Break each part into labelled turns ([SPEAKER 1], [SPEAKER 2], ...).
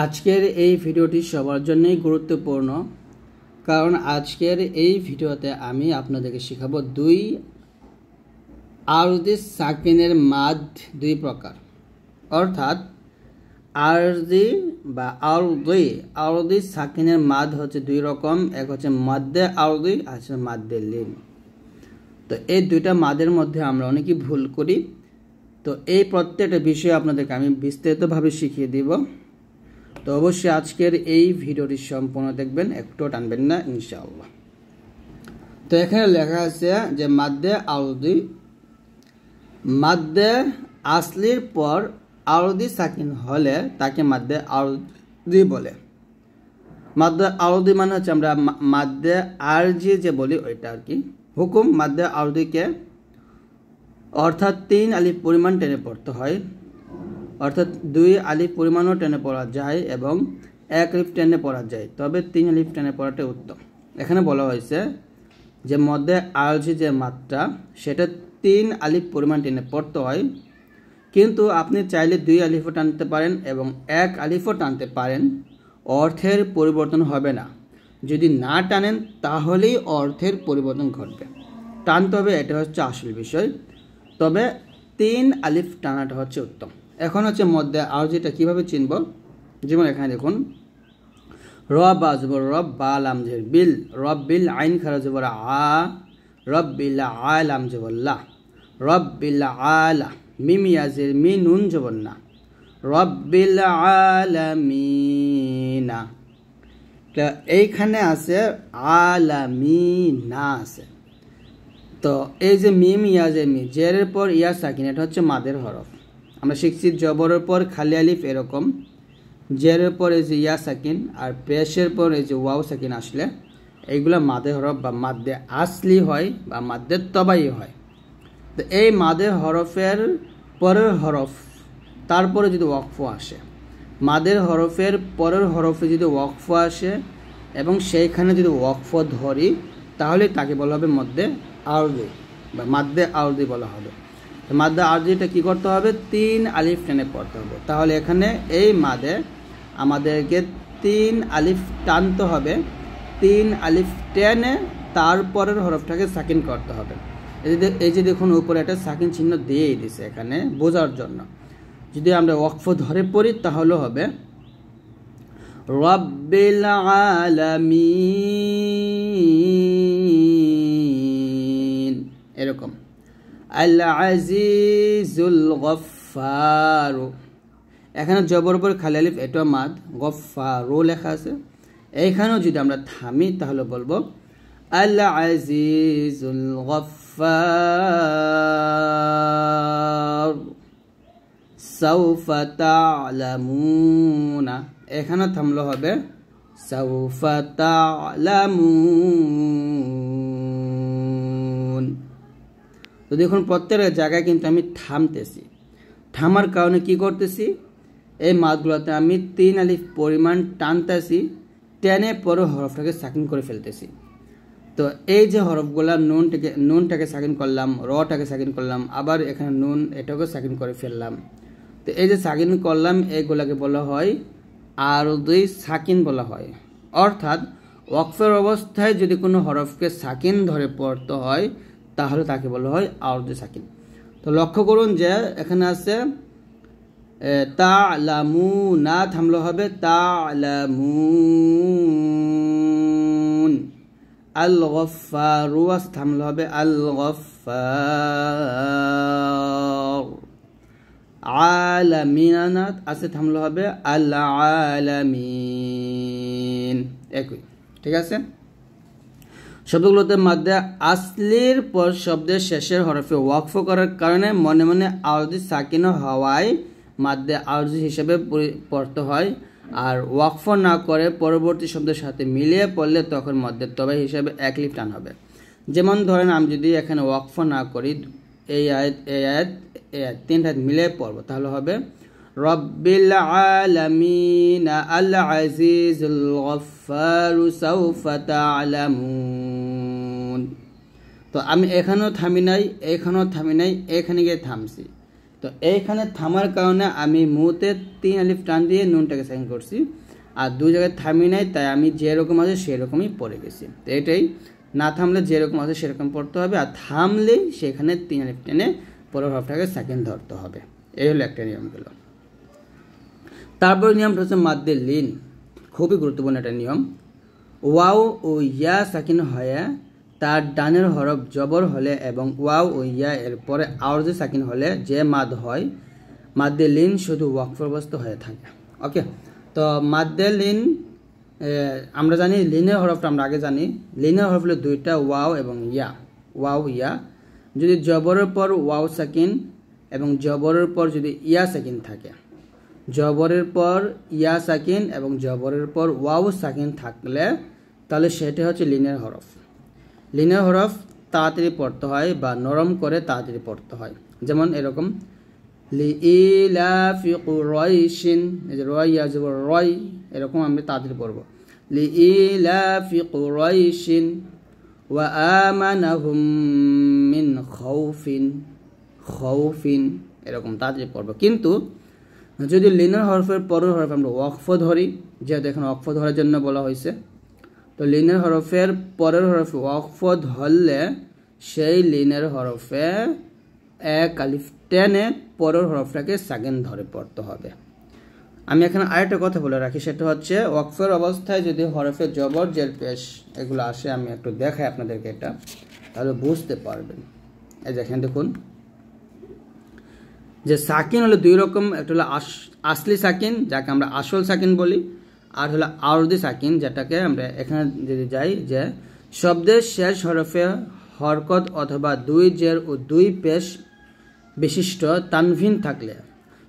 [SPEAKER 1] আজকের এই ভিডিওটি সবার জন্যই গুরুত্বপূর্ণ, কারণ আজকের এই ভিডিওতে আমি আপনাদেরকে শেখাবো দুই আরজি সাকিনের মাদ দুই প্রকার। অর্থাৎ আরজি বা আরজি সাকিনের মাদ হচ্ছে দুই রকম, এক হচ্ছে মাদ্দে আরজি আর হচ্ছে মাদ্দে লিন। তো এই দুইটা মাদের মধ্যে আমরা অনেকেই ভুল করি। তো এই প্রত্যেকটা বিষয় আপনাদেরকে আমি বিস্তারিতভাবে শিখিয়ে দিব। তো অবশ্যই আজকের এই ভিডিওটি সম্পূর্ণ দেখবেন, একটু টানবেন না ইনশাআল্লাহ। তো এখানে লেখা আছে যে মাদ্দে আরজি, মাদ্দে আসলির পর আরজি সাকিন হলে তাকে মাদ্দে আরজি বলে। মাদ্দে আরজি মানে হচ্ছে আমরা মাদ্দে আরজি যে বলি ওইটা আর কি। হুকুম মাদ্দে আরজিকে অর্থাৎ 3 আলিফ পরিমাণ টেনে পড়তে হয়, অর্থাৎ 2 আলিফ পরিমাণও টেনে পড়া যায় এবং 1 আলিফ টেনে পড়া যায়, তবে 3 আলিফ টেনে পড়াটাই উত্তম। এখানে বলা হয়েছে যে মধ্যে আরজি যে মাত্রা সেটা 3 আলিফ পরিমাণ টেনে পড়তে হয়, কিন্তু আপনি চাইলে 2 আলিফও টানতে পারেন এবং 1 আলিফও টানতে পারেন, অর্থের পরিবর্তন হবে না। যদি না টানেন তাহলেই অর্থের পরিবর্তন ঘটবে। টানতে হবে, এটা হচ্ছে আসল বিষয়, তবে 3 আলিফ টানাটা হচ্ছে উত্তম। এখন হচ্ছে মধ্যে আরজিটা কিভাবে চিনব, যেমন এখানে দেখুন রব আজবর রব বা লাম জের বিল, রব বিল আইন খারা জবর আ, রব বিল আলাম জবর লা, রব বিল আলা মিম ইয়াজের মি নুন জবর না, রব বিল আলামিনা। এইখানে আছে আলামিনা আছে। তো এই যে মিম ইয়াজের মি, জেরের পর ইয়া সাকিন, এটা হচ্ছে মাদের হরফ। আমরা শিখছি জবরের পর খালি আলিফ এরকম, জেরের পর এই যে ইয়া সাকিন আর পেশের পর এই যে ওয়াও সাকিন আসলে এইগুলো মাদের হরফ বা মাদ্দে আসলি হয় বা মাদ্দে তবাই হয়। তো এই মাদের হরফের পরের হরফ তারপরে যদি ওয়াকফ আসে, মাদের হরফের পরের হরফে যদি ওয়াকফ আসে এবং সেইখানে যদি ওয়াকফ ধরি তাহলে তাকে বলা হবে মধ্যে আরজি বা মাদ্দে আরজি বলা হবে। মাদ্দে আরজিটা কী করতে হবে, 3 আলিফ টেনে পড়তে হবে। তাহলে এখানে এই মাদে আমাদেরকে 3 আলিফ টানতে হবে, 3 আলিফ টেনে তারপরের হরফটাকে সাকিন করতে হবে। এই যে দেখুন উপরে একটা সাকিন চিহ্ন দিয়েই দিছে এখানে বোঝার জন্য। যদি আমরা ওয়াকফ ধরে পড়ি তাহলে হবে রব্বিল আলামিন, এরকম। আল আজিজুল গফফার, এখানে জবর পর খালি আলিফ, এটা মাদ, গফফারও লেখা আছে। এইখানেও যদি আমরা থামি তাহলে বলবো আল আজিজুল গফফার সাউফা তা'লামুনা, এখানে থামলো হবে সাউফা তা'লামুন। তো দেখুন প্রত্যেকটা জায়গায় কিন্তু আমি থামতেছি। থামার কারণে কি করতেছি, এই মাদগুলোতে আমি 3 আলিফ পরিমাণ টানতেছি, টেনে পরে হরফটাকে সাকিন করে ফেলতেছি। তো এই যে হরফগুলা নুনটাকে সাকিন করলাম, রটাকে সাকিন করলাম, আবার এখানে নুন এটাকে সাকিন করে ফেললাম। তো এই যে সাকিন করলাম এইগুলাকে বলা হয় আরজি সাকিন বলা হয়। অর্থাৎ ওয়াকফের অবস্থায় যদি কোনো হরফকে সাকিন ধরে পড়তে হয় তাহলে তাকে বলা হয় আরজি সাকিন। তো লক্ষ্য করুন যে এখানে আছে তা'লামুনা, থামলো হবে তা'লামুন। আল গফফারু থামলো হবে আল গফফার। আলামিনাত আছে, থামলো হবে আল আলামিন। একই, ঠিক আছে। শব্দগুলোতে মাদ্দে আসলির পর শব্দের শেষের হরফে ওয়াকফ করার কারণে মনে মনে আরজি সাকিন হওয়ায় মাদ্দে আরজি হিসেবে পড়তে হয়, আর ওয়াকফ না করে পরবর্তী শব্দের সাথে মিলিয়ে পড়লে তখন মধ্যে তবাই হিসেবে 1 আলিফ টান হবে। যেমন ধরেন আমি যদি এখানে ওয়াকফ না করি, এই আয়াত 3টা মিলিয়ে পড়বো তাহলে হবে রব্বিল আলামিন আল আজিজুল গফফার সাউফা তা'লামুন। তো আমি এখানেও থামি নাই, এখানেও থামি নাই, এখানে গিয়ে থামছি। তো তো এইখানে থামার কারণে আমি মুতে 3 আলিফ টান দিয়ে নুনটাকে সাকিন করছি, আর দুই জায়গায় থামি নাই, তাই আমি যেরকম আছে সেরকমই পড়ে গেছি। তো এটাই, না থামলে যেরকম আছে সেরকম পড়তে হবে, আর থামলেই সেখানে 3 আলিফ টেনে পরের হরফটাকে সাকিন ধরতে হবে। এই হলো একটা নিয়ম গেল। তারপর নিয়মটা হচ্ছে মাদ্দে লিন, খুবই গুরুত্বপূর্ণ একটা নিয়ম। ওয়াও ও ইয়া সাকিন হয়ে তার ডানের হরফ জবর হলে এবং ওয়াও ও ইয়া এর পরে আওয়াজে সাকিন হলে যে মাদ হয়, মাদ্দে লিন শুধু ওয়াকফগ্রস্ত হয়ে থাকে। ওকে, তো মাদ্দে লিন আমরা জানি লিনের হরফটা আমরা আগে জানি, লিনের হরফ হলো দুইটা, ওয়াও এবং ইয়া। ওয়াও ইয়া, যদি জবরের পর ওয়াও সাকিন এবং জবরের পর যদি ইয়া সাকিন থাকে, জবরের পর ইয়া সাকিন এবং জবরের পর ওয়াও সাকিন থাকলে তাহলে সেটা হচ্ছে লিনের হরফ। লিনের হরফ তাড়াতাড়ি পড়তে হয় বা নরম করে তাড়াতাড়ি পড়তে হয়। যেমন এরকম লিইলাফি কুরাইশিন, এই যে রয় আছে রয়, এরকম আমি তাড়াতাড়ি পড়ব। লিইলাফি কুরাইশিন ওয়া আমানাহুম মিন খাউফিন, খাউফিন, এরকম তাড়াতাড়ি পড়ব। কিন্তু যদি লিনের হরফের পরের হরফ আমরা ওয়াকফ ধরি, যেহেতু এখানে ওয়াকফ ধরার জন্য বলা হয়েছে, তো লিনের হরফের পরের হরফে ওয়াকফ ধরলে সেই লিনের হরফে এক আলিফ টেনে পরের হরফটাকে সাকিন ধরে পড়তে হবে। আমি এখানে আরেকটা কথা বলে রাখি, সেটা হচ্ছে ওয়াকফের অবস্থায় যদি হরফে জবর জের পেশ এগুলো আসে, আমি একটু দেখাই আপনাদেরকে, এটা তাহলে বুঝতে পারবেন। এই দেখেন, দেখুন যে সাকিন হলো দুই রকম, একটা হলো আসলি সাকিন যাকে আমরা আসল সাকিন বলি, আর হলো আরদি সাকিন যেটাকে আমরা এখানে যদি যাই যে শব্দের শেষ হরফে হরকত অথবা দুই জের ও দুই পেশ বিশিষ্ট তানভিন থাকলে,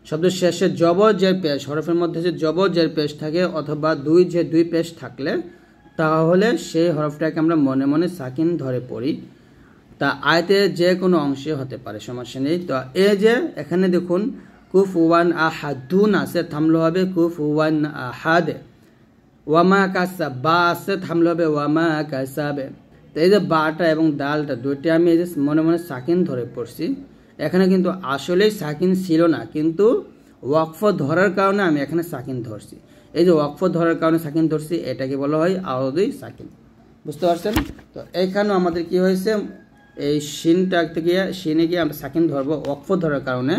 [SPEAKER 1] শব্দের শেষে জবর জের পেশ, হরফের মধ্যে যে জবর জের পেশ থাকে অথবা দুই জের দুই পেশ থাকলে, তাহলে সেই হরফটাকে আমরা মনে মনে সাকিন ধরে পড়ি। তা আয়াতের যে কোনো অংশে হতে পারে, সমস্যা নেই। তো এই যে এখানে দেখুন কুফুয়ান আহাদুন আছে, থামলো হবে কুফুয়ান আহাদে। ওয়ামা কাসা বা আছে, থামলো হবে ওয়ামা কাসাবে। তো এই যে বাটা এবং দালটা দুইটা আমি এই যে মনে মনে সাকিন ধরে পড়ছি, এখানে কিন্তু আসলেই সাকিন ছিল না, কিন্তু ওয়াকফ ধরার কারণে আমি এখানে সাকিন ধরছি। এই যে ওয়াকফ ধরার কারণে সাকিন ধরছি, এটাকে বলা হয় আরদি সাকিন। বুঝতে পারছেন? তো এইখানেও আমাদের কি হয়েছে, এই শিনটা থেকে শিনে গিয়ে আমরা সাকিন ধরবো ওয়াকফ ধরার কারণে,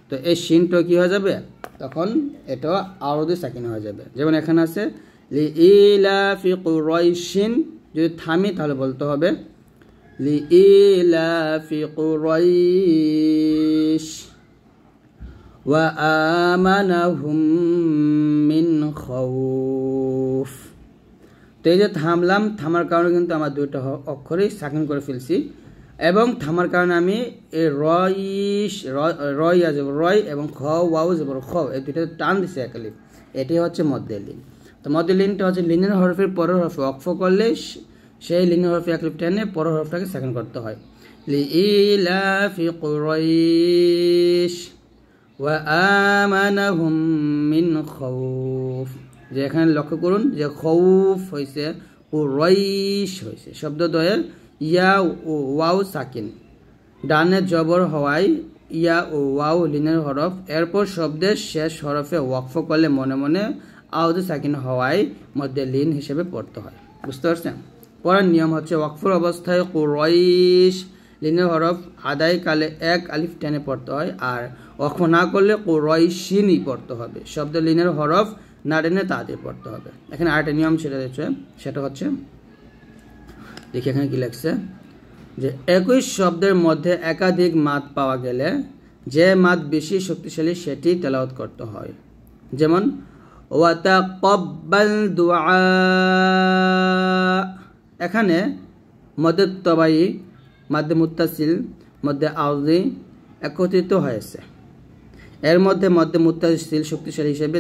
[SPEAKER 1] তো এই শিনটা কি হয়ে যাবে, তখন এটা আরদি সাকিন হয়ে যাবে। যেমন এখানে আছে লিইলাফি কুরাইশিন, যদি থামি তাহলে বলতে হবে লিইলাফি কুরাইশ ওয়া আমানাহুম মিন খাউফ। তো এই যে থামলাম, থামার কারণে কিন্তু আমার দুইটা অক্ষরেই সাকিন করে ফেলছি, এবং থামার কারণে আমি এই রয় রয় এবং খ ওয়াও যাব খ, এই দুইটা টান দিছে এক আলিফ, এটি হচ্ছে মধ্যে লিন। তো মধ্যে লিনটা হচ্ছে লিনের হরফের পরের হরফে ওয়াকফ করলে সেই লিনের হরফে এক আলিফ টেনে পরের হরফটাকে সাকিন করতে হয়। লিইলাফি কুরাইশ ওয়া আমানাহুম মিন খাউফ, যে এখানে লক্ষ্য করুন যে খৌফ হয়েছে ও রইশ হয়েছে, শব্দদ্বয়ের ইয়া ও ওয়াও সাকিন, ডানে জবর হওয়ায় ইয়া ও ওয়াও লিনের হরফ, এরপর শব্দের শেষ হরফে ওয়াকফ করলে মনে মনে আউদে সাকিন হওয়ায় মধ্যে লিন হিসেবে পড়তে হয়। বুঝতে পারছেন? পরের নিয়ম হচ্ছে ওয়াকফের অবস্থায় কুরাইশ লিনের হরফ আদায় কালে এক আলিফ টেনে পড়তে হয়, আর ওয়াকফ না করলে কুরাইশিনই পড়তে হবে, শব্দের লিনের হরফ না টেনে তাড়াতাড়ি পড়তে হবে। এখানে আরেকটা নিয়ম সেটা হচ্ছে দেখি এখানে কি লেখছে, যে একই শব্দের মধ্যে একাধিক মাদ পাওয়া গেলে যে মাদ বেশি শক্তিশালী সেটি তেলাওয়াত করতে হয়। যেমন ওয়াতাকাব্বাল দুআ, এখানে মধ্যে তবাই, মাদ্দে মুত্তাসিল, মধ্যে আউজি একত্রিত হয়েছে, এর মধ্যে মুত্তাসিল শক্তিশালী হিসেবে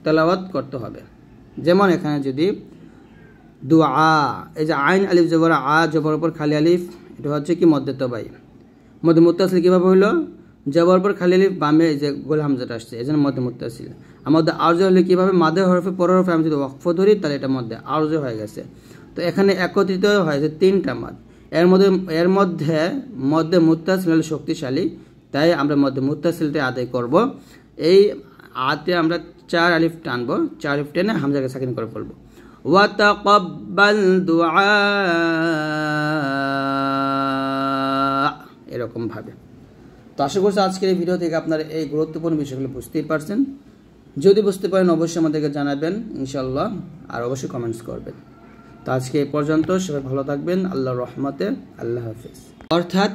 [SPEAKER 1] তেলাওয়াত করতে হবে। যেমন এখানে যদি দুআ, এই যে আইন আলিফ জবর আ, জবর উপর খালি আলিফ, এটা হচ্ছে কি মধ্যে তবাই। মধ্যে মুত্তাসিল কীভাবে হইলো, জবর উপর খালি আলিফ, বামে এই যে গোল হামজাটা আসছে, এই জন্য মধ্যে মুত্তাসিল। আর মধ্যে আরজ হলে কীভাবে, মাদের হরফে পরের হরফে আমি যদি ওয়াকফ ধরি তাহলে এটা মধ্যে আরজ হয়ে গেছে। তো এখানে একত্রিত হয়েছে তিনটা মাদ, এর মধ্যে মুত্তাসিল হলে শক্তিশালী, তাই আমরা মধ্যে মুত্তাসিলটা আদায় করব। এই আতে আমরা 4 আলিফ টানবো, 4 আলিফ টেনে হামজাকে সাকিন করে ফেলবো। ওয়া তাকাব্বাল দুআ, এরকম ভাবে। তো আশা করছি আজকের এই ভিডিও থেকে আপনারা এই গুরুত্বপূর্ণ বিষয়গুলো বুঝতেই পারছেন। যদি বুঝতে পারেন অবশ্যই আমাদেরকে জানাবেন ইনশাআল্লাহ, আর অবশ্যই কমেন্টস করবেন। তো আজকে এই পর্যন্ত, সবাই ভালো থাকবেন, আল্লাহর রহমতে, আল্লাহ হাফেজ। অর্থাৎ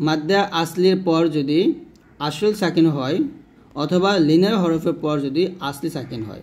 [SPEAKER 1] মাদ্দা আসলির পর যদি আসল সাকিন হয় অথবা লিনের হরফের পর যদি আসলি সাকিন হয়,